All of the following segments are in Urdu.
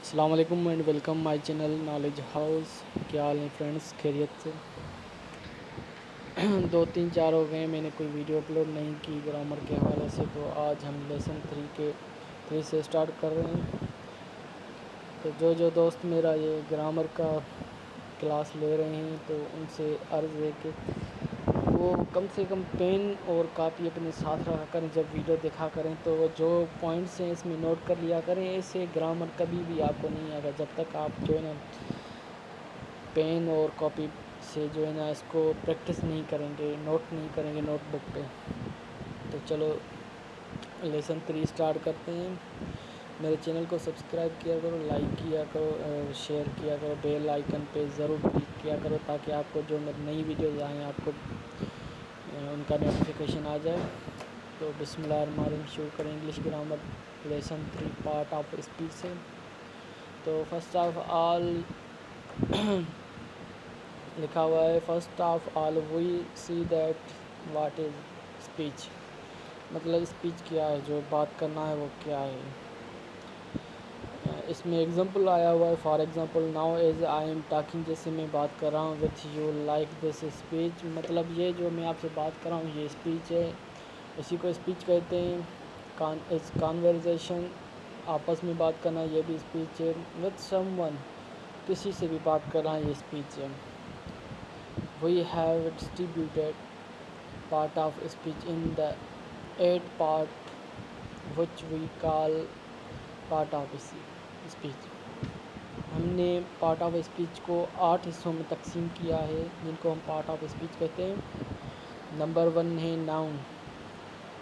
السلام علیکم and welcome my channel knowledge house. کیا حال ہیں فرینڈس؟ خیریت سے؟ 2-3-4 ہو گئے میں نے کوئی ویڈیو اپلوڈ نہیں کی گرامر کے حوالے سے، تو آج ہم لیسن 3 سے سٹارٹ کر رہے ہیں. تو جو دوست میرا یہ گرامر کا کلاس لے رہے ہیں تو ان سے عرض ہے کہ وہ کم سے کم پین اور کاپی اپنے ساتھ رکھا کریں. جب ویڈیو دیکھا کریں تو جو پوائنٹس ہیں اس میں نوٹ کر لیا کریں. ایسے گرامر کبھی بھی آپ کو نہیں آئے گا جب تک آپ جو ہے نا پین اور کاپی سے جو ہے نا اس کو پریکٹس نہیں کریں گے، نوٹ نہیں کریں گے نوٹ بک پہ. تو چلو لیسن 3 سٹارٹ کرتے ہیں. میرے چینل کو سبسکرائب کیا کرو، لائک کیا کرو، شیئر کیا کرو، بیل آئیکن پہ ضرور کلک کیا کرو تاکہ آپ کو جو میری نئی ویڈیوز آئیں آپ کو ان کا نوٹیفیکیشن آ جائے. تو بسم اللہ الرحمن الرحیم شروع کریں English grammar lesson 3 part of speech سے. تو فرسٹ آف آل لکھا ہوا ہے first of all we see that what is speech. مطلب اسپیچ کیا ہے، جو بات کرنا ہے وہ کیا ہے. اس میں ایگزامپل آیا ہوا ہے. For example now as I am talking, جیسے میں بات کر رہا ہوں with you like this speech. مطلب یہ جو میں آپ سے بات کر رہا ہوں یہ اسپیچ ہے، اسی کو اسپیچ کہتے ہیں. کانورزیشن، آپس میں بات کرنا، یہ بھی اسپیچ ہے. وتھ سم ون، کسی سے بھی بات کرنا یہ اسپیچ ہے. We have distributed part of speech in the 8 part which we call part of speech. ہم نے پارٹ آف اسپیچ کو 8 حصوں میں تقسیم کیا ہے جن کو ہم پارٹ آف اسپیچ کہتے ہیں. نمبر 1 ہے noun,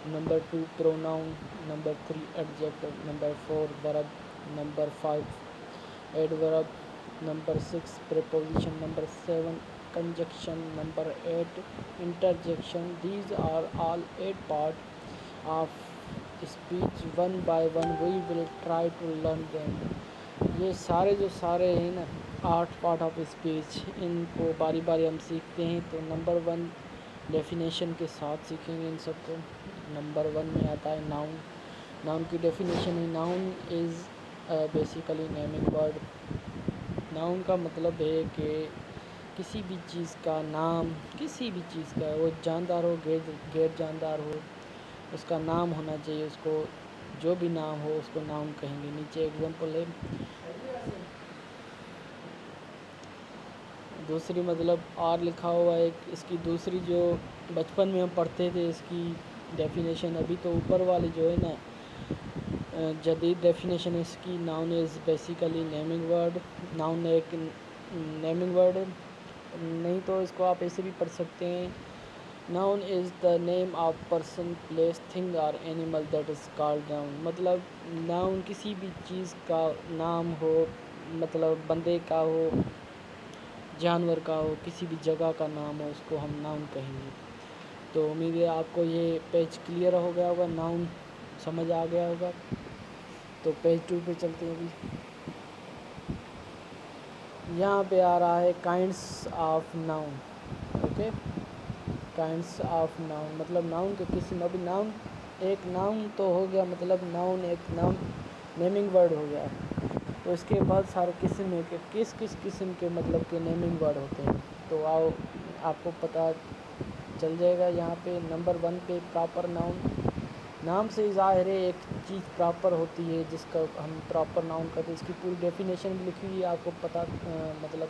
number 2 pronoun, number 3 adjective, number 4 verb, number 5 adverb, number 6 preposition, number 7 conjunction, number 8 interjection. These are all 8 part of speech. One by one we will try to learn them. یہ سارے ہیں نا 8 پارٹ آف اسپیچ، ان کو باری باری ہم سیکھتے ہیں. تو نمبر 1 ڈیفینیشن کے ساتھ سیکھیں گے ان سب کو. نمبر 1 میں آتا ہے ناؤن. ناؤن کی ڈیفینیشن ہے noun is basically naming word. Noun کا مطلب ہے کہ کسی بھی چیز کا نام، کسی بھی چیز کا، وہ جاندار ہو غیر جاندار ہو، اس کا نام ہونا چاہیے. اس کو جو بھی نام ہو اس کو ناؤن کہیں گے. نیچے ایگزامپل ہے. دوسری مطلب آر لکھا ہوا ہے. اس کی دوسری جو بچپن میں ہم پڑھتے تھے اس کی ڈیفینیشن، ابھی تو اوپر والی جو ہے نا جدید ڈیفینیشن اس کی، noun is basically naming word. Noun ایک نیمنگ ورڈ ہے، نہیں تو اس کو آپ ایسے بھی پڑھ سکتے ہیں. Noun is the name of person, place, thing اور animal that is called noun. مطلب ناؤن کسی بھی چیز کا نام ہو، مطلب بندے کا ہو، جانور کا ہو، کسی بھی جگہ کا نام ہو، اس کو ہم ناؤن کہیں گے. تو امید ہے آپ کو یہ پیج کلیئر ہو گیا ہوگا، ناؤن سمجھ آ گیا ہوگا. تو پیج 2 پہ چلتے ہیں. ابھی یہاں پہ آ رہا ہے kinds of noun. Okay, kinds of noun مطلب ناؤن کے قسم. ابھی ناؤن ایک ناؤن تو ہو گیا، مطلب ناؤن ایک ناؤن نیمنگ ورڈ ہو گیا. تو اس کے بعد سارے قسم ہے کہ کس قسم کے مطلب کہ نیمنگ ورڈ ہوتے ہیں. تو آؤ آپ کو پتہ چل جائے گا. یہاں پہ نمبر 1 پہ پراپر ناؤن. نام سے ظاہر ہے ایک چیز پراپر ہوتی ہے جس کا ہم پراپر ناؤن کہتے ہیں. اس کی پوری ڈیفینیشن بھی لکھی ہوئی ہے، آپ کو پتہ مطلب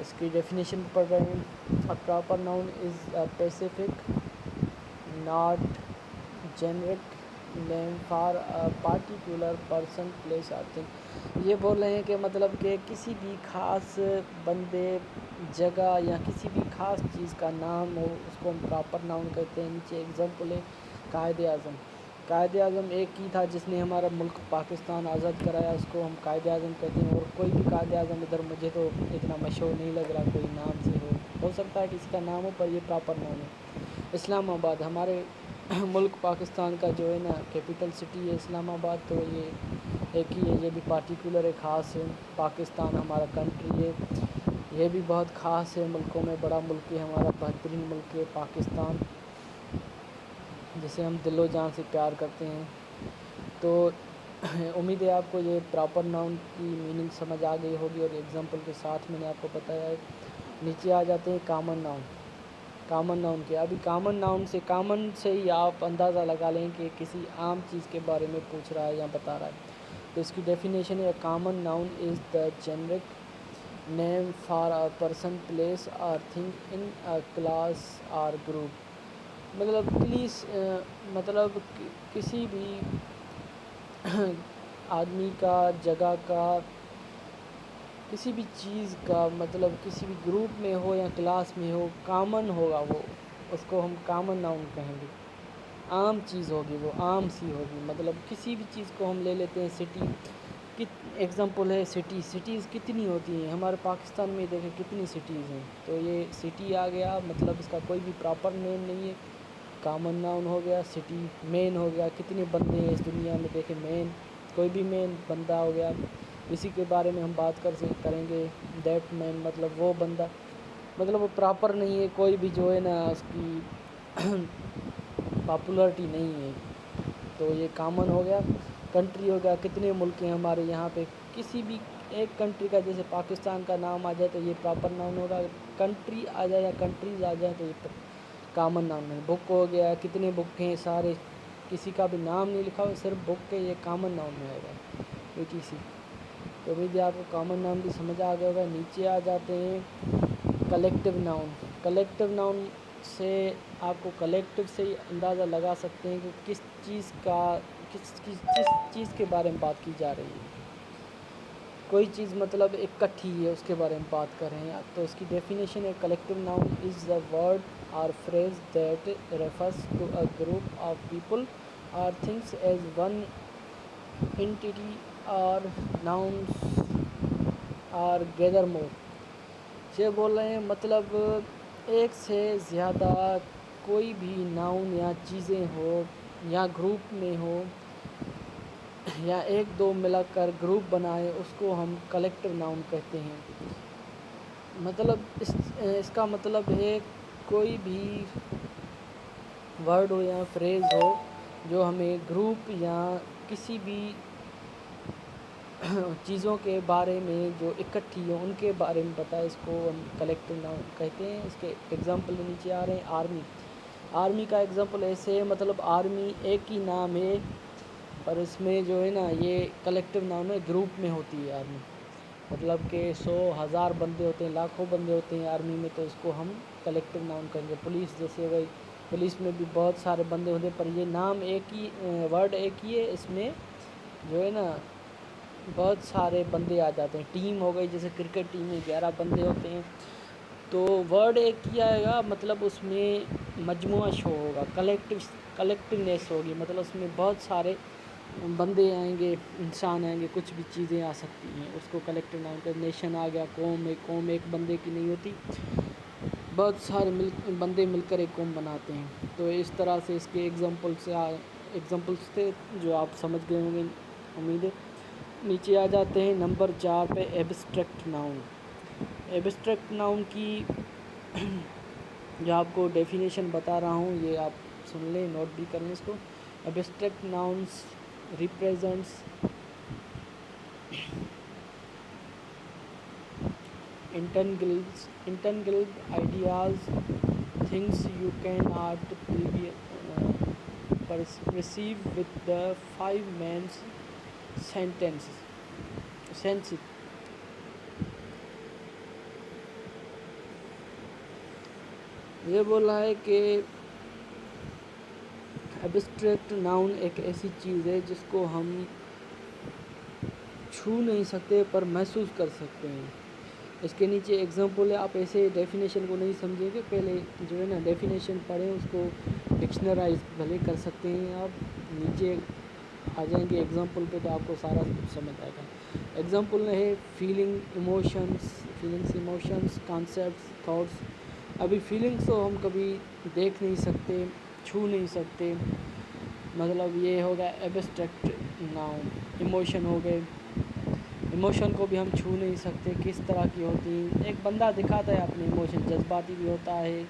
اس کی ڈیفینیشن پڑھ رہے ہیں. A proper noun is a specific, not generic name for a particular person, place or thing. یہ بول رہے ہیں کہ مطلب کہ کسی بھی خاص بندے، جگہ یا کسی بھی خاص چیز کا نام ہو اس کو ہم پراپر ناؤن کہتے ہیں. نیچے ایگزامپل ہے قائد اعظم. قائد اعظم ایک ہی تھا جس نے ہمارا ملک پاکستان آزاد کرایا، اس کو ہم قائد اعظم کہتے ہیں. اور کوئی بھی قائد اعظم ادھر مجھے تو اتنا مشہور نہیں لگ رہا کوئی نام سے ہو سکتا ہے کسی کا نام ہو، پر یہ پراپر نام ہے. اسلام آباد ہمارے ملک پاکستان کا جو ہے نا کیپٹل سٹی ہے اسلام آباد. تو یہ ایک ہی ہے، یہ بھی پارٹیکولر ہے، خاص ہے. پاکستان ہمارا کنٹری ہے، یہ بھی بہت خاص ہے. ملکوں میں بڑا ملک ہے ہمارا، بہترین ملک ہے پاکستان، جسے ہم دل و جان سے پیار کرتے ہیں. تو امید ہے آپ کو یہ پراپر ناؤن کی میننگ سمجھ آ گئی ہوگی اور ایگزامپل کے ساتھ میں نے آپ کو بتایا ہے. نیچے آ جاتے ہیں کامن ناؤن. کامن ناؤن کیا؟ ابھی کامن سے ہی آپ اندازہ لگا لیں کہ کسی عام چیز کے بارے میں پوچھ رہا ہے یا بتا رہا ہے. تو اس کی ڈیفینیشن ہے common noun is the generic name for a person place or thing in a class or group. مطلب کسی بھی آدمی کا، جگہ کا، کسی بھی چیز کا، مطلب کسی بھی گروپ میں ہو یا کلاس میں ہو، کامن ہوگا وہ، اس کو ہم کامن ناؤن کہیں گے. عام چیز ہوگی، وہ عام سی ہوگی. مطلب کسی بھی چیز کو ہم لے لیتے ہیں. سٹی ایگزامپل ہے سٹیز کتنی ہوتی ہیں ہمارے پاکستان میں؟ دیکھیں کتنی سٹیز ہیں. تو یہ سٹی آ گیا، مطلب اس کا کوئی بھی پراپر نیم نہیں ہے، کامن ناؤن ہو گیا سٹی. مین ہو گیا، کتنے بندے ہیں اس دنیا میں؟ دیکھیں مین، کوئی بھی مین بندہ ہو گیا، اسی کے بارے میں ہم بات کریں گے. دیٹ مین مطلب وہ بندہ، مطلب وہ پراپر نہیں ہے، کوئی بھی جو ہے نا اس کی پاپولرٹی نہیں ہے. تو یہ کامن ہو گیا. کنٹری ہو گیا، کتنے ملک ہیں ہمارے یہاں پہ؟ کسی بھی ایک کنٹری کا، جیسے پاکستان کا نام آ جائے تو یہ پراپر ناؤن ہوگا. کنٹری آ جائے یا کنٹریز آ جائیں تو یہ کامن ناؤن ہے. بک ہو گیا، کتنے بک ہیں سارے، کسی کا بھی نام نہیں لکھا ہو، صرف بک کے، یہ کامن ناؤن میں آئے گا. ایک ہی سی. تو امید آپ کو کامن ناؤن بھی سمجھ آ گیا ہوگا. نیچے آ جاتے ہیں کلیکٹیو ناؤن. کلیکٹیو ناؤن سے آپ کو کلیکٹیو سے ہی اندازہ لگا سکتے ہیں کہ کس چیز کے بارے میں بات کی جا رہی ہے. کوئی چیز مطلب اکٹھی ہے، اس کے بارے میں بات کر رہے ہیں. تو اس کی ڈیفینیشن ہے collective noun is the word or phrase that refers to a group of people or things as one entity or nouns or gather more. یہ بول رہے ہیں مطلب ایک سے زیادہ کوئی بھی ناؤن یا چیزیں ہو یا گروپ میں ہو یا ایک دو ملا کر گروپ بنائے، اس کو ہم کلیکٹیو ناؤن کہتے ہیں. مطلب اس کا مطلب ہے کوئی بھی ورڈ ہو یا فریز ہو جو ہمیں گروپ یا کسی بھی چیزوں کے بارے میں جو اکٹھی ہو ان کے بارے میں بتائے، اس کو ہم کلیکٹیو ناؤن کہتے ہیں. اس کے ایگزامپل نیچے آ رہے ہیں. آرمی کا ایگزامپل ایسے ہے، مطلب آرمی ایک ہی نام ہے پر اس میں جو ہے نا یہ کلیکٹیو ناؤن ہے، گروپ میں ہوتی ہے آرمی. مطلب کہ 100,000 بندے ہوتے ہیں، لاکھوں بندے ہوتے ہیں آرمی میں، تو اس کو ہم کلیکٹیو ناؤن کہیں گے. پولیس جیسے بھائی، پولیس میں بھی بہت سارے بندے ہوتے ہیں پر یہ نام ایک ہی، ورڈ ایک ہی ہے. اس میں جو ہے نا بہت سارے بندے آ جاتے ہیں. ٹیم ہو گئی، جیسے کرکٹ ٹیم میں 11 بندے ہوتے ہیں تو ورڈ ایک ہی آئے گا، مطلب اس میں مجموعہ شو ہوگا، کلیکٹیونیس ہوگی. مطلب اس میں بہت سارے بندے آئیں گے، انسان آئیں گے، کچھ بھی چیزیں آ سکتی ہیں. اس کو کلیکٹیو ناؤن کا. نیشن آ گیا، قوم ایک بندے کی نہیں ہوتی، بہت سارے بندے مل کر ایک قوم بناتے ہیں. تو اس طرح سے اس کے ایگزامپلس تھے جو آپ سمجھ گئے ہوں گے امید ہے. نیچے آ جاتے ہیں نمبر 4 پہ ایبسٹریکٹ ناؤن. ایبسٹریکٹ ناؤن کی جو آپ کو ڈیفینیشن بتا رہا ہوں یہ آپ سن لیں، نوٹ بھی کریں اس کو. Abstract nouns represents intangible ideas, things you can not perceive with the 5 main senses. یہ بول رہا ہے کہ ایبسٹریکٹ ناؤن ایک ایسی چیز ہے جس کو ہم چھو نہیں سکتے پر محسوس کر سکتے ہیں. اس کے نیچے ایگزامپل ہے. آپ ایسے ڈیفینیشن کو نہیں سمجھیں گے، پہلے جو ہے نا ڈیفینیشن پڑھیں، اس کو ڈکشنرائز بھلے کر سکتے ہیں. آپ نیچے آ جائیں گے ایگزامپل پہ تو آپ کو سارا کچھ سمجھ آئے گا. ایگزامپل ہے فیلنگس، ایموشنس، کانسیپٹس، تھاٹس. ابھی فیلنگس تو ہم کبھی دیکھ نہیں سکتے، چھو نہیں سکتے، مطلب یہ ہوگا ایبسٹریکٹ ناؤن. ایموشن ہو گئے، ایموشن کو بھی ہم چھو نہیں سکتے، کس طرح کی ہوتی ہیں. ایک بندہ دکھاتا ہے اپنے ایموشن، جذباتی بھی ہوتا ہے،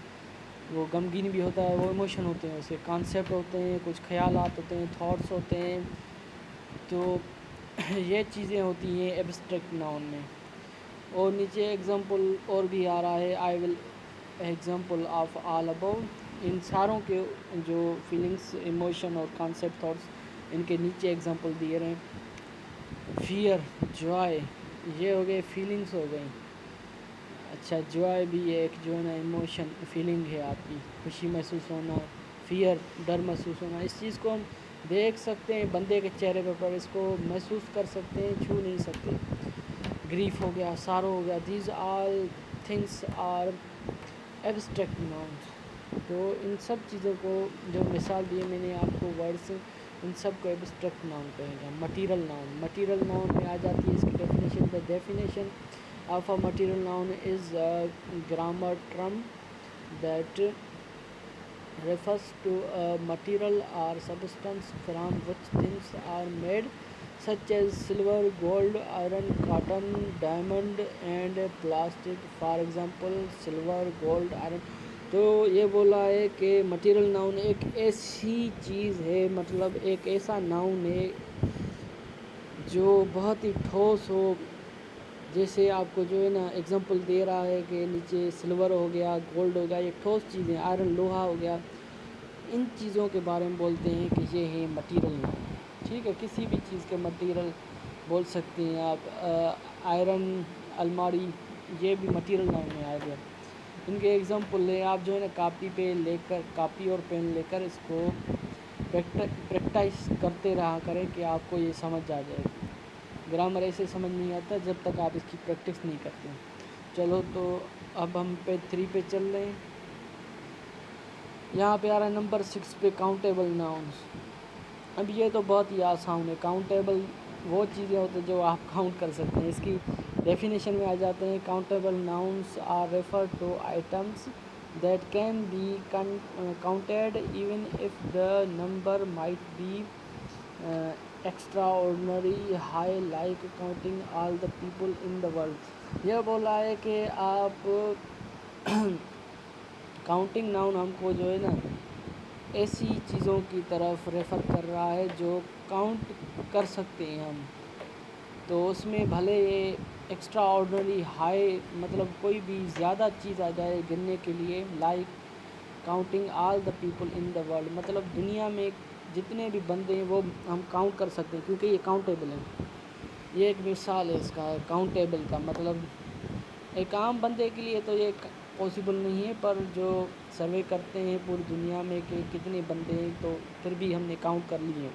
وہ غمگین بھی ہوتا ہے، وہ ایموشن ہوتے ہیں. اسے کانسیپٹ ہوتے ہیں، کچھ خیالات ہوتے ہیں، تھاٹس ہوتے ہیں. تو یہ چیزیں ہوتی ہیں ایبسٹریکٹ ناؤن میں. اور نیچے ایگزامپل اور بھی آ رہا ہے. آئی ول ایگزامپل آف آل ابو. ان ساروں کے جو فیلنگس، ایموشن اور کانسیپٹ تھاٹس، ان کے نیچے ایگزامپل دیے رہے ہیں. فیئر، جوائے، یہ ہو گئے فیلنگس ہو گئیں. اچھا، جوائے بھی ایک جو ہے نا ایموشن، فیلنگ ہے آپ کی، خوشی محسوس ہونا. فیئر، ڈر محسوس ہونا. اس چیز کو ہم دیکھ سکتے ہیں بندے کے چہرے پر، اس کو محسوس کر سکتے ہیں، چھو نہیں سکتے. گریف ہو گیا، سارو ہو گیا. These all things are abstract nouns. تو ان سب چیزوں کو جو مثال دی میں نے آپ کو ورڈس، ان سب کو ایبسٹریکٹ ناؤن کہے گا. مٹیریل ناؤن، مٹیریل ناؤن میں آ جاتی ہے اس کی definition. The definition of a material noun is grammar term that refers to a material or substance from which things are made, such as silver, gold, iron, cotton, diamond and plastic. For example, silver, gold, iron. تو یہ بولا ہے کہ مٹیریل ناؤن ایک ایسی چیز ہے، مطلب ایک ایسا ناؤن ہے جو بہت ہی ٹھوس ہو. جیسے آپ کو جو ہے نا ایگزامپل دے رہا ہے کہ نیچے سلور ہو گیا، گولڈ ہو گیا، یہ ٹھوس چیزیں. آئرن، لوہا ہو گیا. ان چیزوں کے بارے میں بولتے ہیں کہ یہ ہے مٹیریل ناؤن. ٹھیک ہے، کسی بھی چیز کے مٹیریل بول سکتے ہیں آپ. آئرن، الماری، یہ بھی مٹیریل ناؤن میں آ گیا. ان کے ایگزامپل لیں آپ جو ہے نا کاپی پہ لے کر، کاپی اور پین لے کر اس کو پریکٹائز کرتے رہا کریں کہ آپ کو یہ سمجھ آ جائے. گرامر ایسے سمجھ نہیں آتا جب تک آپ اس کی پریکٹس نہیں کرتے. چلو تو اب ہم پیج 3 پہ چل رہے ہیں. یہاں پہ آ رہا ہے نمبر 6 پہ کاؤنٹیبل ناؤنس. اب یہ تو بہت ہی آسان ہے. کاؤنٹیبل وہ چیزیں ہوتی ہیں جو آپ کاؤنٹ کر سکتے ہیں. اس کی ڈیفینیشن میں آ جاتے ہیں. Countable nouns are refer to items that can be counted even if the number might be extraordinary high, like counting all the people in the world. یہ بولا ہے کہ آپ کاؤنٹنگ ناؤن ہم کو جو ہے نا ایسی چیزوں کی طرف ریفر کر رہا ہے جو کاؤنٹ کر سکتے ہیں ہم. تو اس میں بھلے ایکسٹرا آرڈنری، ہائی، مطلب کوئی بھی زیادہ چیز آ جائے گننے کے لیے. Like counting all the people in the world, مطلب دنیا میں جتنے بھی بندے ہیں وہ ہم کاؤنٹ کر سکتے ہیں کیونکہ یہ کاؤنٹیبل ہیں. یہ ایک مثال ہے اس کا کاؤنٹیبل کا. مطلب ایک عام بندے کے لیے تو یہ پاسبل نہیں ہے، پر جو سروے کرتے ہیں پوری دنیا میں کہ کتنے بندے ہیں تو پھر بھی ہم نے کاؤنٹ کر لیے ہیں.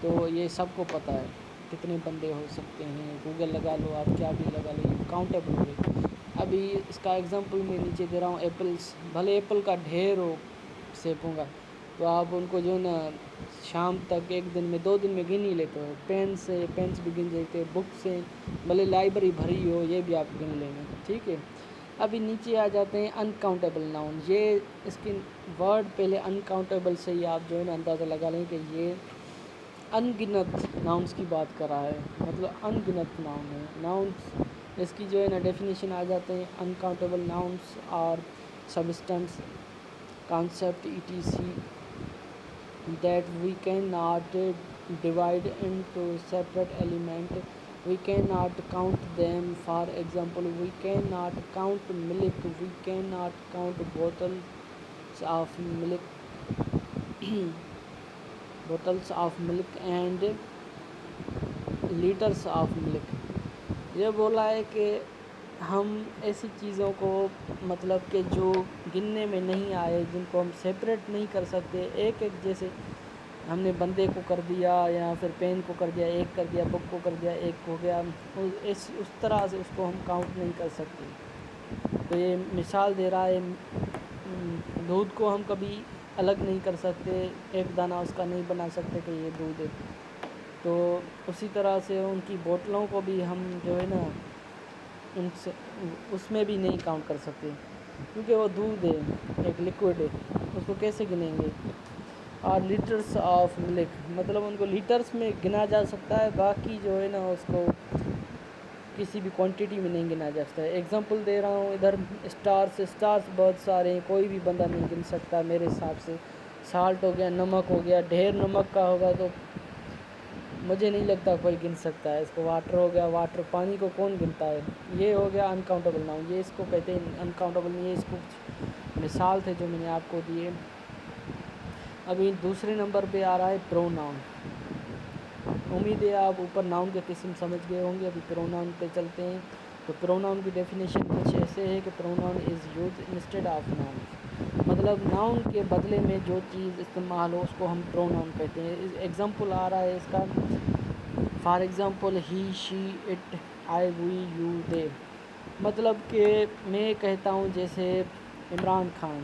تو یہ سب کو پتہ ہے کتنے بندے ہو سکتے ہیں. گوگل لگا لو آپ، کیا بھی لگا لو، یہ کاؤنٹیبل ہو گئے. ابھی اس کا ایگزامپل میں نیچے دے رہا ہوں. ایپلس، بھلے ایپل کا ڈھیر ہو سیبوں کا، تو آپ ان کو جو ہے نا شام تک، ایک دن میں، 2 دن میں گن ہی لیتے ہو. پینس بھی گن جاتے، بک سے بھلے لائبریری بھری ہو یہ بھی آپ گن لیں گے. ٹھیک ہے، ابھی نیچے آ جاتے ہیں انکاؤنٹیبل ناؤن. یہ اس کی ورڈ پہلے انکاؤنٹیبل سے ہی آپ جو ہے نا اندازہ لگا لیں کہ یہ ان گنت ناؤنس کی بات کر رہا ہے. مطلب ان گنت ناؤن ہے. ناؤنس اس کی جو ہے نا ڈیفینیشن آ جاتے ہیں. Uncountable nouns are substance concept etc that we cannot divide into separate elements. We cannot count them. For example, we cannot count milk. We cannot count bottles of milk and liters of milk. یہ بولا ہے کہ ہم ایسی چیزوں کو، مطلب کہ جو گننے میں نہیں آئے، جن کو ہم سیپریٹ نہیں کر سکتے ایک ایک، جیسے ہم نے بندے کو کر دیا یا پھر پین کو کر دیا، ایک کر دیا، بک کو کر دیا، ایک ہو گیا، اس طرح سے اس کو ہم کاؤنٹ نہیں کر سکتے. تو یہ مثال دے رہا ہے. دودھ کو ہم کبھی الگ نہیں کر سکتے، ایک دانہ اس کا نہیں بنا سکتے کہ یہ دودھ ہے. تو اسی طرح سے ان کی بوتلوں کو بھی ہم جو ہے نا ان سے اس میں بھی نہیں کاؤنٹ کر سکتے کیونکہ وہ دودھ ہے، ایک لیکوڈ ہے، اس کو کیسے گنیں گے. اور لیٹرس آف ملک، مطلب ان کو لیٹرس میں گنا جا سکتا ہے، باقی جو ہے نا اس کو کسی بھی کوانٹٹی میں نہیں گنا جا سکتا ہے. ایگزامپل دے رہا ہوں ادھر. اسٹارس بہت سارے ہیں، کوئی بھی بندہ نہیں گن سکتا میرے حساب سے. سالٹ ہو گیا، نمک ہو گیا. ڈھیر نمک کا ہوگا تو مجھے نہیں لگتا کوئی گن سکتا ہے اس کو. واٹر ہو گیا, واٹر پانی کو کون گنتا ہے. یہ ہو گیا انکاؤنٹیبل ناؤن, یہ اس کو کہتے ہیں انکاؤنٹیبل نہیں ہے. اس کو مثال تھے جو میں نے آپ کو دیے. ابھی دوسرے نمبر پہ آ رہا ہے پرو ناؤن. امید ہے آپ اوپر ناؤن کے قسم سمجھ گئے ہوں گے. ابھی پرو ناؤن پہ چلتے ہیں. تو پرو ناؤن کی ڈیفینیشن کچھ ایسے ہے کہ pronoun is use instead of noun. مطلب ناؤن کے بدلے میں جو چیز استعمال ہو اس کو ہم پرو ناؤن کہتے ہیں. ایگزامپل آ رہا ہے اس کا, for example he, she, it, I, we, you, they. مطلب کہ میں کہتا ہوں جیسے عمران خان.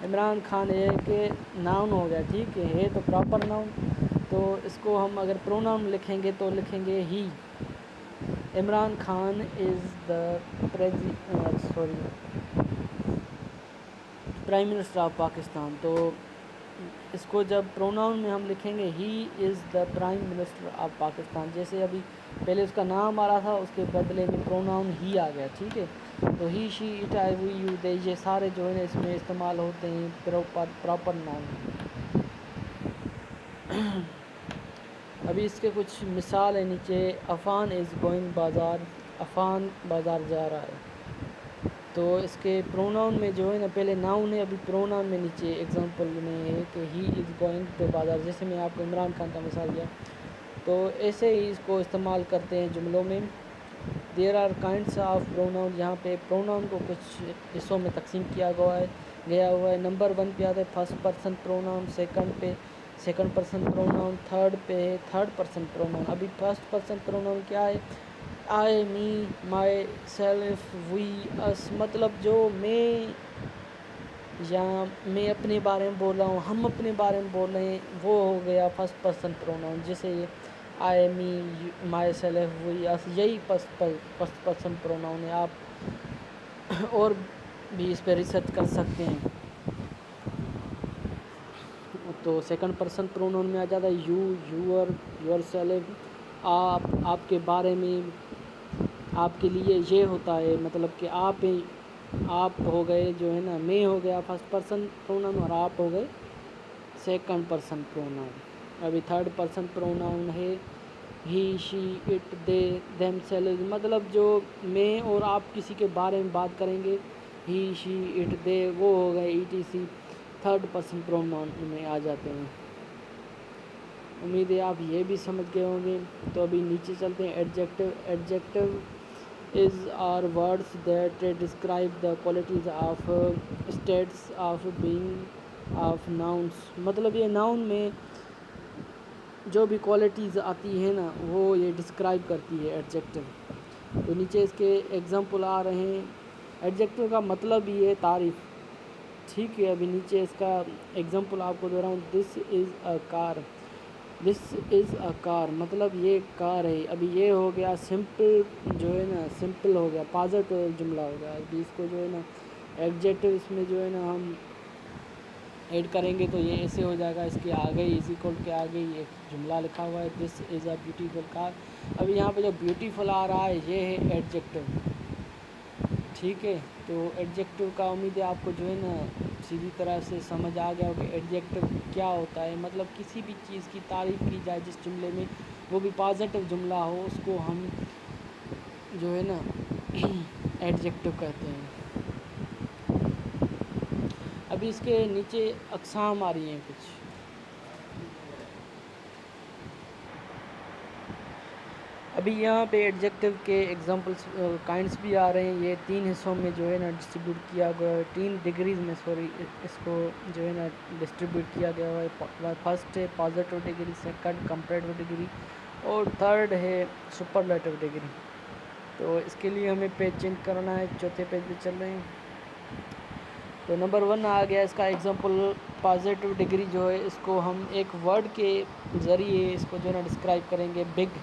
عمران خان ایک ناؤن ہو گیا, ٹھیک ہے تو پراپر ناؤن. تو اس کو ہم اگر پرو ناؤن لکھیں گے تو لکھیں گے ہی. Imran Khan is the prime minister of Pakistan. تو اس کو جب پرو ناؤن میں ہم لکھیں گے ہی is the prime minister of Pakistan. جیسے ابھی پہلے اس کا نام آ رہا تھا, اس کے بدلے میں پرو ناؤن ہی آ گیا, ٹھیک ہے. تو ہی, she, it, I, we, you, دے, یہ سارے جو ہے نا اس میں استعمال ہوتے ہیں پراپر ناؤن. ابھی اس کے کچھ مثال ہیں نیچے. عفان از گوئنگ بازار, عفان بازار جا رہا ہے. تو اس کے پرو ناؤن میں جو ہے نا پہلے ناؤن ہے, ابھی پرو ناؤن میں نیچے ایگزامپل میں ہے کہ ہی از گوئنگ ٹو بازار. جیسے میں آپ کو عمران خان کا مثال دیا, تو ایسے ہی اس کو استعمال کرتے ہیں جملوں میں. There are kinds of pronoun. یہاں پہ پرو ناؤن کو کچھ حصوں میں تقسیم کیا گیا ہوا ہے. نمبر 1 پہ آتا ہے فرسٹ پرسن پرو ناؤن, سیکنڈ پہ سیکنڈ پرسن پرو ناؤن, تھرڈ پہ ہے تھرڈ پرسن پرو ناؤن. ابھی فرسٹ پرسن پرو ناؤن کیا ہے؟ آئی, می, مائی, سیلف, وی, اس. مطلب جو میں یا میں اپنے بارے میں بول رہا ہوں, ہم اپنے بارے میں بول رہے ہیں, وہ ہو گیا فرسٹ پرسن پرو ناؤن. جیسے آئی, می, مائی سیلف, وی, اس, یہی فرسٹ پرسن پرو ناؤن ہے. آپ اور بھی اس پہ ریسرچ کر سکتے ہیں. تو سیکنڈ پرسن پرو ناؤن میں آ جاتا ہے یو, یور, یور سیلف. آپ کے بارے میں, آپ کے لیے یہ ہوتا ہے. مطلب کہ آپ ہو گئے جو ہے نا, میں ہو گیا فرسٹ پرسن پرو ناؤن, اور آپ ہو گئے سیکنڈ پرسن پرو ناؤن. ابھی تھرڈ پرسن پرو ناؤن ہے ہی, she, it, they, them self. مطلب جو میں اور آپ کسی کے بارے میں بات کریں گے, ہی, شی, اٹ, دے, وہ ہو گئے ETC تھرڈ پرسن پرو ناؤن میں آ جاتے ہیں. امید ہے آپ یہ بھی سمجھ گئے ہوں گے. تو ابھی نیچے چلتے ہیں. Adjective. Adjective is are words that describe the qualities of states of being of nouns. مطلب یہ ناؤن میں جو بھی کوالٹیز آتی ہیں نا, وہ یہ ڈسکرائب کرتی ہے ایڈجیکٹو. تو نیچے اس کے ایگزامپل آ رہے ہیں. ایڈجیکٹو کا مطلب یہ ہے تعریف, ٹھیک ہے. ابھی نیچے اس کا ایگزامپل آپ کو دے رہا ہوں. دس is a car. This is اے کار مطلب یہ کار ہے. ابھی یہ ہو گیا سمپل, جو ہے نا سمپل ہو گیا, پازیٹیو جملہ ہو گیا. ابھی اس کو جو ہے نا ایڈجیکٹو اس میں جو ہے نا ہم ایڈ کریں گے تو یہ ایسے ہو جائے گا. اس کے آگے از اکول کے آگے یہ جملہ لکھا ہوا ہے, دس از اے بیوٹیفل کار. ابھی یہاں پہ جو بیوٹیفل آ رہا ہے یہ ہے ایڈجیکٹو, ٹھیک ہے. تو ایڈجیکٹو کا امید ہے آپ کو جو ہے نا سیدھی طرح سے سمجھ آ گیا ہو کہ ایڈجیکٹو کیا ہوتا ہے. مطلب کسی بھی چیز کی تعریف کی جائے جس جملے میں, وہ بھی پازیٹیو جملہ ہو, اس کو ہم جو ہے نا ایڈجیکٹو کہتے ہیں. ابھی اس کے نیچے اقسام آ رہی ہیں کچھ. ابھی یہاں پہ ایڈجیکٹو کے ایگزامپلس کائنڈس بھی آ رہے ہیں. یہ 3 حصوں میں جو ہے نا ڈسٹریبیوٹ کیا گیا ہے, 3 ڈگریز میں اس کو جو ہے نا ڈسٹریبیوٹ کیا گیا ہے. فرسٹ ہے positive degree, second comparative degree, اور تھرڈ ہے سپرلیٹیو ڈگری. تو اس کے لیے ہمیں پیج چینج کرنا ہے. چوتھے پیج پہ چل رہے ہیں. تو نمبر 1 آ گیا اس کا ایگزامپل. پازیٹیو ڈگری جو ہے اس کو ہم ایک ورڈ کے ذریعے اس کو جو ہے نا ڈسکرائب کریں گے. بگ.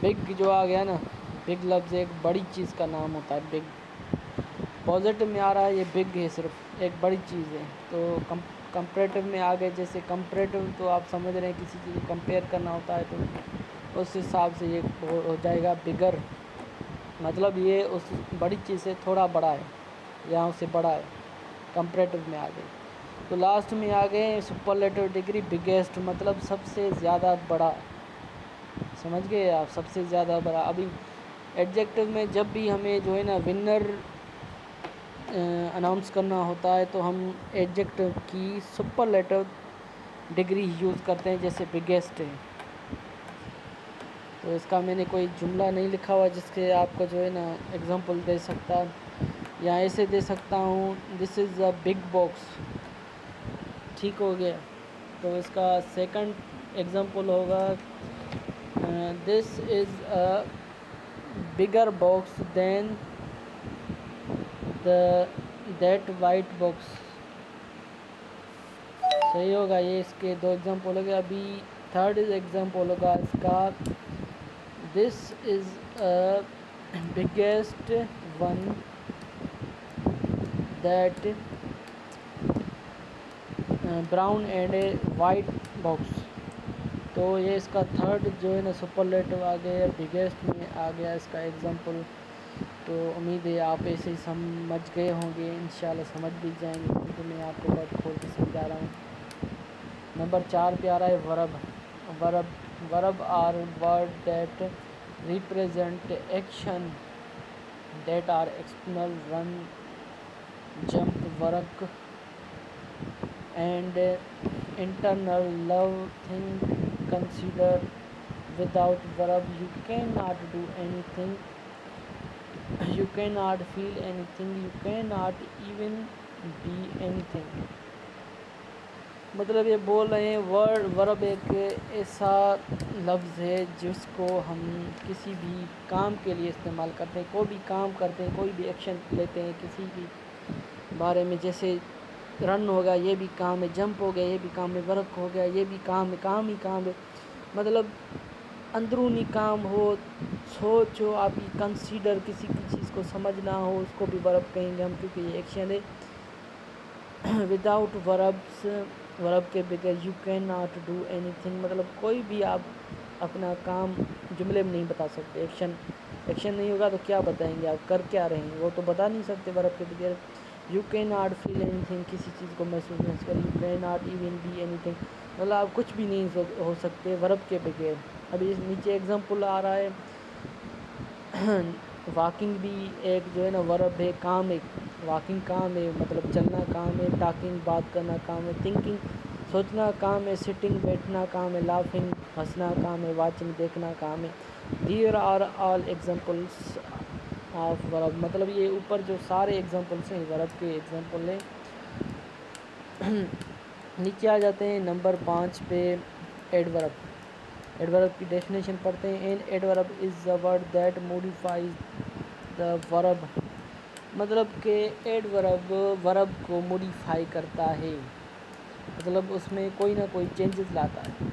بگ جو آ گیا نا, بگ لفظ ایک بڑی چیز کا نام ہوتا ہے. بگ پازیٹیو میں آ رہا ہے, یہ بگ ہے, صرف ایک بڑی چیز ہے. تو کمپریٹیو میں آ گئے. جیسے کمپریٹیو تو آپ سمجھ رہے ہیں کسی چیز کو کمپیئر کرنا ہوتا ہے, تو اس حساب سے یہ ہو جائے گا بگر. مطلب یہ اس بڑی چیز سے تھوڑا بڑا ہے یا اس سے بڑا ہے. کمپریٹیو میں آ گئے. تو لاسٹ میں آ گئے سپرلیٹیو ڈگری. بگیسٹ مطلب سب سے زیادہ بڑا. سمجھ گئے آپ، سب سے زیادہ بڑا. ابھی ایڈجیکٹو میں جب بھی ہمیں جو ہے نا ونر اناؤنس کرنا ہوتا ہے تو ہم ایڈجیکٹو کی سپرلیٹو ڈگری یوز کرتے ہیں، جیسے بگیسٹ ہے. تو اس کا میں نے کوئی جملہ نہیں لکھا ہوا جس کے آپ کو جو ہے نا ایگزامپل دے سکتا، یا ایسے دے سکتا ہوں دس از اے بگ باکس. ٹھیک ہو گیا. تو اس کا سیکنڈ ایگزامپل ہوگا this is a bigger box than that white box. صحیح ہوگا. یہ اس کے 2 ایگزامپل ہو گئے. ابھی تھرڈ ایگزامپل ہوگا اس کا this is a biggest one that brown and a white box. تو یہ اس کا تھرڈ جو ہے نا سپرلیٹو آ گیا، بگیسٹ میں آ گیا اس کا ایگزامپل. تو امید ہے آپ ایسے ہی سمجھ گئے ہوں گے، انشاءاللہ سمجھ بھی جائیں گے کیونکہ میں آپ کو بہت کھول کے سمجھا رہا ہوں. نمبر 4 پہ آ رہا ہے verb are word that represent action that are external run jump work and internal love thing consider. Without verb you cannot do anything, you cannot feel anything, you cannot even be anything. مطلب یہ بول رہے ہیں ورب ایک ایسا لفظ ہے جس کو ہم کسی بھی کام کے لیے استعمال کرتے ہیں. کوئی بھی کام کرتے ہیں، کوئی بھی ایکشن لیتے ہیں کسی بھی بارے میں، جیسے رن ہو گیا یہ بھی کام ہے، جمپ ہو گیا یہ بھی کام ہے، ورک ہو گیا یہ بھی کام ہے، کام ہی کام ہے. مطلب اندرونی کام ہو، سوچ ہو، آپ کی کنسیڈر کسی بھی چیز کو سمجھنا ہو، اس کو بھی ورب کہیں گے ہم کیونکہ یہ ایکشن ہے. وداؤٹ ورب کے بغیر you can not do any thing. مطلب کوئی بھی آپ اپنا کام جملے میں نہیں بتا سکتے. ایکشن نہیں ہوگا تو کیا بتائیں گے آپ، کر کیا رہے ہیں وہ تو بتا نہیں سکتے ورب کے بغیر. You can not feel anything, کسی چیز کو محسوس نہیں کر. You can not even be anything, مطلب آپ کچھ بھی نہیں ہو سکتے ورب کے بغیر. ابھی اس نیچے ایگزامپل آ رہا ہے واکنگ بھی ایک جو ہے نا ورب ہے، کام ایک واکنگ کام ہے، مطلب چلنا کام ہے. ٹاکنگ بات کرنا کام ہے. تھنکنگ سوچنا کام ہے. سٹنگ بیٹھنا کام ہے. لافنگ ہنسنا کام ہے. واچنگ دیکھنا کام ہے. There are all examples of verb. مطلب یہ اوپر جو سارے ایگزامپلس ہیں ورب کے ایگزامپل ہیں. نیچے آ جاتے ہیں نمبر 5 پہ ایڈورب. ایڈورب کی ڈیفینیشن پڑھتے ہیں. An adverb is a word that modifies the verb. مطلب کہ ایڈورب ورب کو موڈیفائی کرتا ہے، مطلب اس میں کوئی نہ کوئی چینجز لاتا ہے.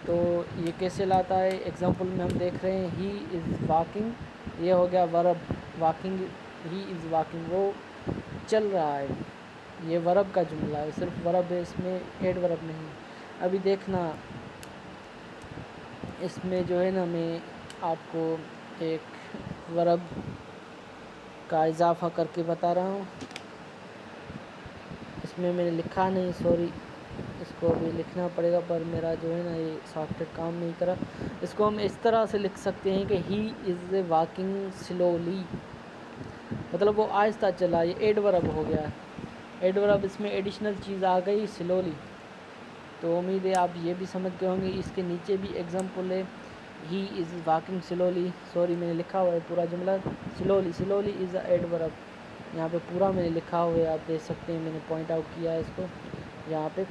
تو یہ کیسے لاتا ہے؟ ایگزامپل میں ہم دیکھ رہے ہیں ہی از واکنگ، یہ ہو گیا ورب. واکنگ، ہی از واکنگ، وہ چل رہا ہے. یہ ورب کا جملہ ہے، صرف ورب ہے، اس میں ایڈ ورب نہیں. ابھی دیکھنا اس میں جو ہے نا میں آپ کو ایک ورب کا اضافہ کر کے بتا رہا ہوں. اس میں نے لکھا نہیں، سوری، اس کو بھی لکھنا پڑے گا، پر میرا جو ہے نا یہ سافٹ ویئر کام نہیں کرا. اس کو ہم اس طرح سے لکھ سکتے ہیں کہ ہی از واکنگ سلولی، مطلب وہ آہستہ چلا. یہ ایڈ ورب ہو گیا. ایڈ ورب اس میں ایڈیشنل چیز آ گئی سلولی. تو امید ہے آپ یہ بھی سمجھ گئے ہوں گے. اس کے نیچے بھی ایگزامپل ہے ہی از واکنگ سلولی. سوری میں نے لکھا ہوا ہے پورا جملہ سلولی. سلولی از اے ایڈ ورب. یہاں پہ پورا میں نے لکھا ہوا ہے، آپ دیکھ سکتے ہیں، میں نے پوائنٹ آؤٹ کیا ہے اس کو یہاں پہ.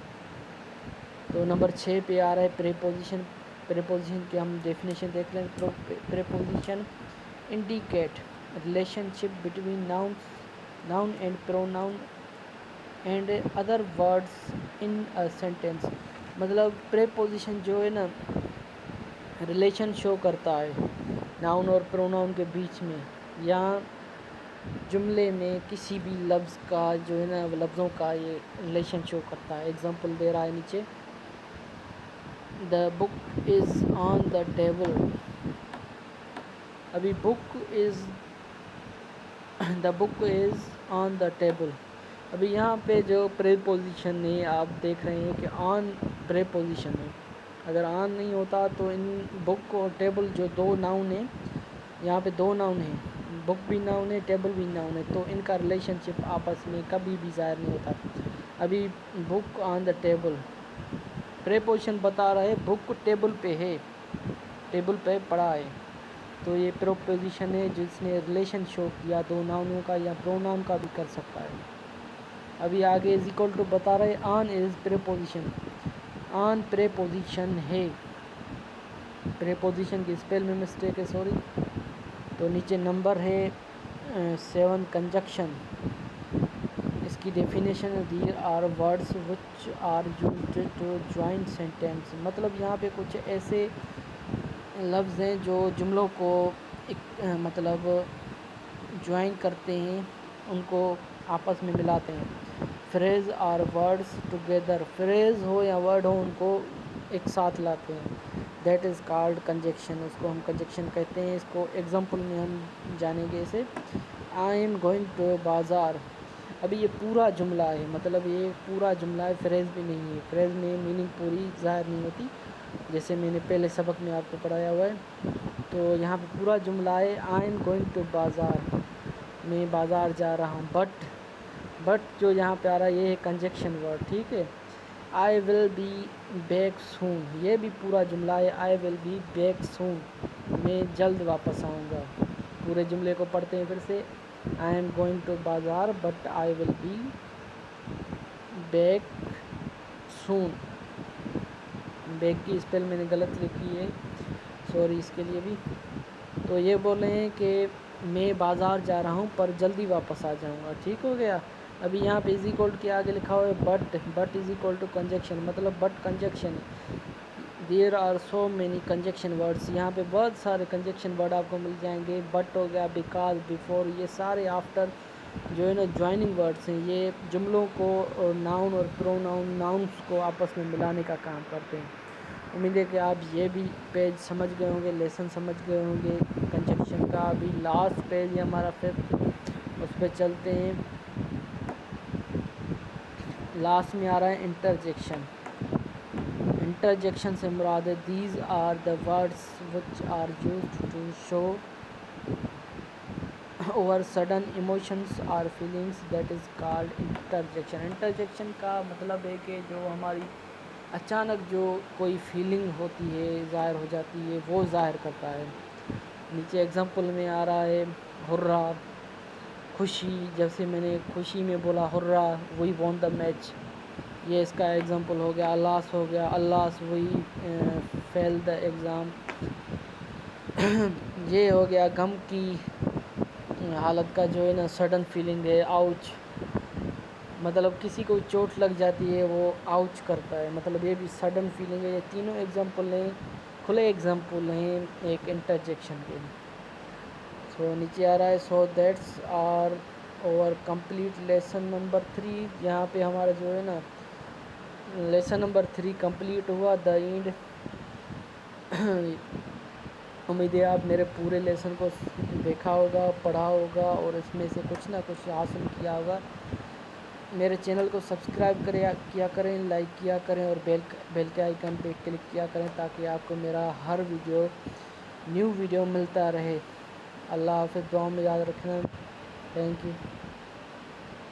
تو نمبر 6 پہ آ رہا ہے پریپوزیشن. پریپوزیشن کی ہم ڈیفینیشن دیکھ لیں. Preposition indicate relationship between noun and pronoun and other words in a sentence. مطلب پریپوزیشن جو ہے نا ریلیشن شو کرتا ہے ناؤن اور پروناؤن کے بیچ میں، یا جملے میں کسی بھی لفظ کا جو ہے نا لفظوں کا یہ ریلیشن شو کرتا ہے. ایگزامپل دے رہا ہے نیچے دا بک از آن دا ٹیبل. ابھی دا بک از آن دا ٹیبل. ابھی یہاں پہ جو پریپوزیشن ہے آپ دیکھ رہے ہیں کہ آن پریپوزیشن ہے. اگر آن نہیں ہوتا تو ان بک اور ٹیبل جو دو ناؤن ہیں، یہاں پہ دو ناؤن ہیں، بک بھی ناؤن ہے، ٹیبل بھی ناؤن ہے، تو ان کا ریلیشن شپ آپس میں کبھی بھی ظاہر نہیں ہوتا۔ ابھی بک آن دا ٹیبل، پریپوزیشن بتا رہا ہے بک ٹیبل پہ ہے، ٹیبل پہ پڑا ہے، تو یہ پروپوزیشن ہے جس نے ریلیشن شو کیا دو ناؤنوں کا یا پروناؤن کا بھی کر سکتا ہے۔ ابھی آگے از اکول ٹو بتا رہے آن از پریپوزیشن، آن پریپوزیشن ہے، پریپوزیشن کی اسپیل میں مسٹیک ہے، سوری۔ تو نیچے نمبر ہے 7 کنجکشن، اس کی ڈیفینیشن ہے there are words which are used to join sentence, مطلب یہاں پہ کچھ ایسے لفظ ہیں جو جملوں کو مطلب جوائن کرتے ہیں، ان کو آپس میں ملاتے ہیں۔ Phrase are words together, phrase ہو یا ورڈ ہو ان کو ایک ساتھ لاتے ہیں، دیٹ از کالڈ کنجیکشن، اس کو ہم کنجیکشن کہتے ہیں۔ اس کو ایگزامپل میں ہم جانیں گے اسے، آئی ایم گوئنگ ٹو بازار، ابھی یہ پورا جملہ ہے، مطلب یہ پورا جملہ ہے، فریز بھی نہیں ہے، فریز میں میننگ پوری ظاہر نہیں ہوتی، جیسے میں نے پہلے سبق میں آپ کو پڑھایا ہوا ہے۔ تو یہاں پہ پورا جملہ ہے آئی ایم گوئنگ ٹو بازار، میں بازار جا رہا ہوں، بٹ جو یہاں پہ آ رہا ہے یہ ہے کنجیکشن ورڈ، ٹھیک ہے۔ آئی ول بی بیک سون، یہ بھی پورا جملہ ہے، آئی ول بی بیک سون، میں جلد واپس آؤں گا۔ پورے جملے کو پڑھتے ہیں پھر سے، I am going to bazaar but I will be back soon, back کی اسپیل میں نے غلط لکھی ہے، سوری اس کے لیے بھی۔ تو یہ بول رہے ہیں کہ میں بازار جا رہا ہوں پر جلدی واپس آ جاؤں گا، ٹھیک ہو گیا۔ ابھی یہاں پہ از ایکول کے آگے لکھا ہوا ہے but is equal to conjunction, مطلب but conjunction, there are so many conjunction words, یہاں پہ بہت سارے کنجیکشن ورڈ آپ کو مل جائیں گے، بٹ ہو گیا، بیکاز، بیفور، یہ سارے آفٹر جو ہے نا جوائننگ ورڈس ہیں، یہ جملوں کو اور ناؤن اور پروناؤن ناؤنس کو آپس میں ملانے کا کام کرتے ہیں۔ امید ہے کہ آپ یہ بھی پیج سمجھ گئے ہوں گے، لیسن سمجھ گئے ہوں گے کنجیکشن کا۔ ابھی لاسٹ پیج ہے ہمارا 5، اس پہ چلتے ہیں۔ لاسٹ میں آ رہا ہے انٹرجیکشن، انٹرجیکشن سے مراد ہے these are the words which are used to show over sudden emotions or feelings, that is called interjection. Interjection کا مطلب ہے کہ جو ہماری اچانک جو کوئی فیلنگ ہوتی ہے، ظاہر ہو جاتی ہے، وہ ظاہر کرتا ہے۔ نیچے ایگزامپل میں آ رہا ہے ہررا، خوشی، جیسے میں نے خوشی میں بولا ہررا وی وون دا میچ، یہ اس کا ایگزامپل ہو گیا۔ الاس ہو گیا، الاس وی فیل دا ایگزام، یہ ہو گیا غم کی حالت کا جو ہے نا سڈن فیلنگ ہے، آؤچ، مطلب کسی کو چوٹ لگ جاتی ہے وہ آؤچ کرتا ہے، مطلب یہ بھی سڈن فیلنگ ہے۔ یہ تینوں ایگزامپل ہیں، کھلے ایگزامپل ہیں ایک انٹرجیکشن کے۔ سو نیچے آ رہا ہے so that's are over complete lesson number 3، یہاں پہ ہمارا جو ہے نا لیسن نمبر 3 کمپلیٹ ہوا، دا اینڈ۔ امید ہے آپ میرے پورے لیسن کو دیکھا ہوگا، پڑھا ہوگا اور اس میں سے کچھ نہ کچھ حاصل کیا ہوگا۔ میرے چینل کو سبسکرائب کیا کریں، لائک کیا کریں اور بیل کے آئیکن پہ کلک کیا کریں تاکہ آپ کو میرا ہر نیو ویڈیو ملتا رہے۔ اللہ حافظ، دعاؤں میں یاد رکھنا، تھینک یو۔